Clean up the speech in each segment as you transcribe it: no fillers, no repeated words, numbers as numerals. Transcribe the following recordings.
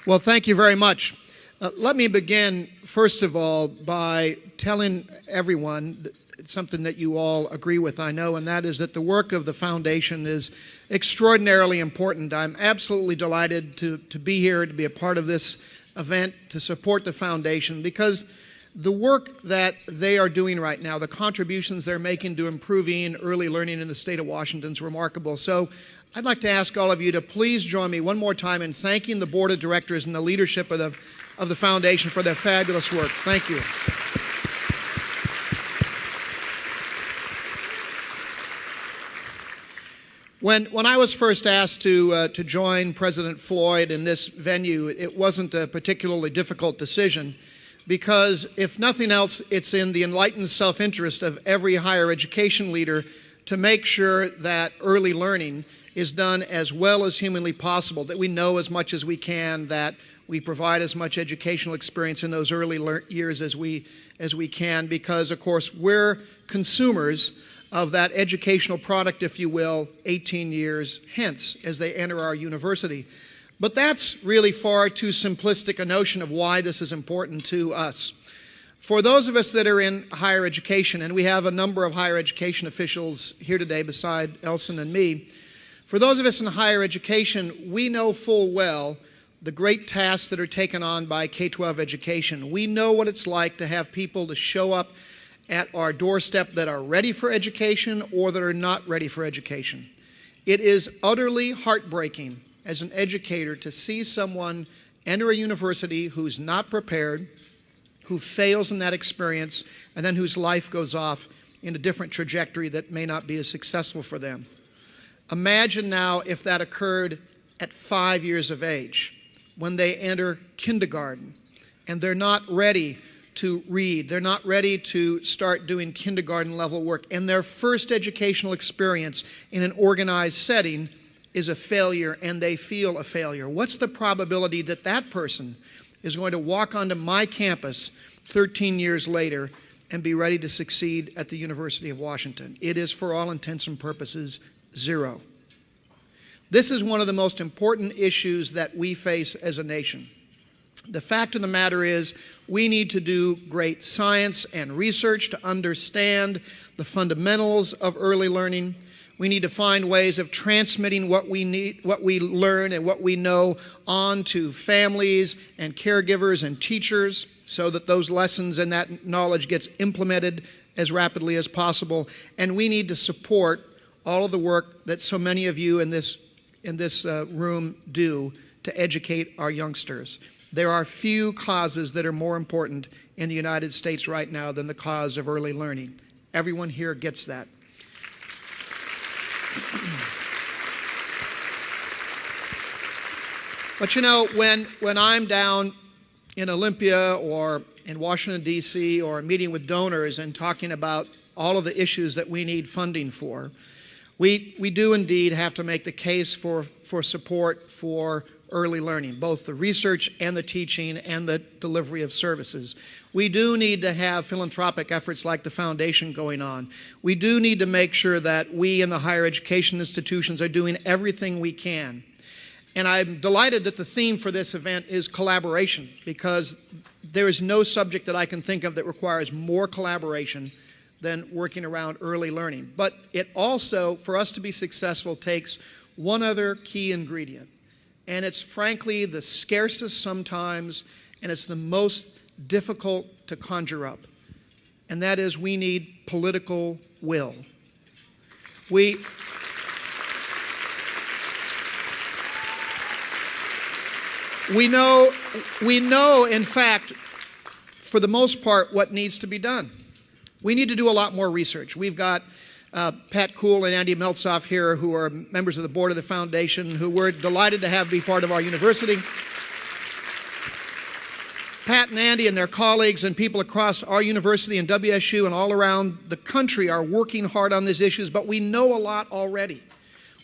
Well, thank you very much. Let me begin, first of all, by telling everyone something that you all agree with, I know, and that is that the work of the foundation is extraordinarily important. I'm absolutely delighted to be here, to be a part of this event, to support the foundation, because the work that they are doing right now, the contributions they're making to improving early learning in the state of Washington is remarkable. So I'd like to ask all of you to please join me one more time in thanking the board of directors and the leadership of the foundation for their fabulous work. Thank you. When I was first asked to join President Floyd in this venue, it wasn't a particularly difficult decision, because if nothing else, it's in the enlightened self-interest of every higher education leader to make sure that early learning is done as well as humanly possible, that we know as much as we can, that we provide as much educational experience in those early years as we can, because, of course, we're consumers of that educational product, if you will, 18 years hence as they enter our university. But that's really far too simplistic a notion of why this is important to us. For those of us that are in higher education, and we have a number of higher education officials here today beside Elson and me, for those of us in higher education, we know full well the great tasks that are taken on by K-12 education. We know what it's like to have people to show up at our doorstep that are ready for education or that are not ready for education. It is utterly heartbreaking as an educator to see someone enter a university who's not prepared, who fails in that experience, and then whose life goes off in a different trajectory that may not be as successful for them. Imagine now if that occurred at 5 years of age, when they enter kindergarten, and they're not ready to read, they're not ready to start doing kindergarten level work, and their first educational experience in an organized setting is a failure, and they feel a failure. What's the probability that that person is going to walk onto my campus 13 years later and be ready to succeed at the University of Washington? It is, for all intents and purposes, zero. This is one of the most important issues that we face as a nation. The fact of the matter is, we need to do great science and research to understand the fundamentals of early learning. We need to find ways of transmitting what we learn and what we know on to families and caregivers and teachers so that those lessons and that knowledge gets implemented as rapidly as possible. And we need to support all of the work that so many of you in this room do to educate our youngsters. There are few causes that are more important in the United States right now than the cause of early learning. Everyone here gets that. But you know, when I'm down in Olympia or in Washington, D.C., or meeting with donors and talking about all of the issues that we need funding for, we do indeed have to make the case for support for early learning, both the research and the teaching and the delivery of services. We do need to have philanthropic efforts like the foundation going on. We do need to make sure that we in the higher education institutions are doing everything we can. And I'm delighted that the theme for this event is collaboration, because there is no subject that I can think of that requires more collaboration than working around early learning. But it also, for us to be successful, takes one other key ingredient. And it's frankly the scarcest sometimes, and it's the most difficult to conjure up. And that is, we need political will. We know, in fact, for the most part, what needs to be done. We need to do a lot more research. We've got Pat Kuhl and Andy Meltzoff here, who are members of the board of the foundation, who we're delighted to have be part of our university. Pat and Andy and their colleagues and people across our university and WSU and all around the country are working hard on these issues, but we know a lot already.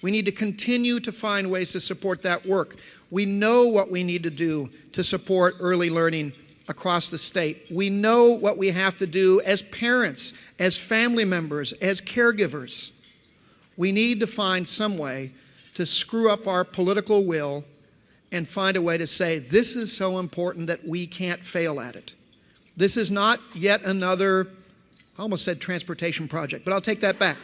We need to continue to find ways to support that work. We know what we need to do to support early learning across the state. We know what we have to do as parents, as family members, as caregivers. We need to find some way to screw up our political will and find a way to say, this is so important that we can't fail at it. This is not yet another, I almost said transportation project, but I'll take that back.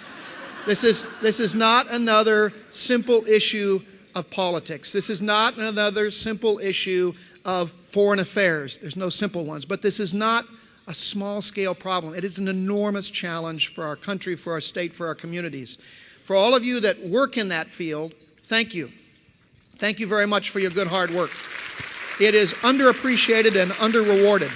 This is not another simple issue of politics. This is not another simple issue of foreign affairs. There's no simple ones. But this is not a small-scale problem. It is an enormous challenge for our country, for our state, for our communities. For all of you that work in that field, thank you. Thank you very much for your good hard work. It is underappreciated and under-rewarded.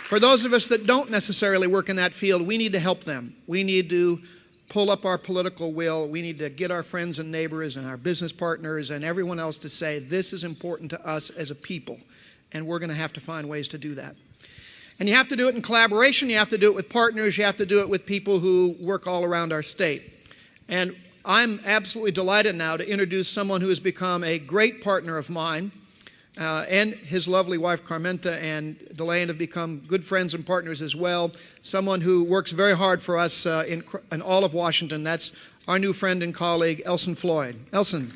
For those of us that don't necessarily work in that field, we need to help them. We need to pull up our political will. We need to get our friends and neighbors and our business partners and everyone else to say, this is important to us as a people, and we're going to have to find ways to do that. And you have to do it in collaboration. You have to do it with partners. You have to do it with people who work all around our state. And I'm absolutely delighted now to introduce someone who has become a great partner of mine, and his lovely wife Carmenta and Delane have become good friends and partners as well. Someone who works very hard for us in all of Washington. That's our new friend and colleague, Elson Floyd. Elson.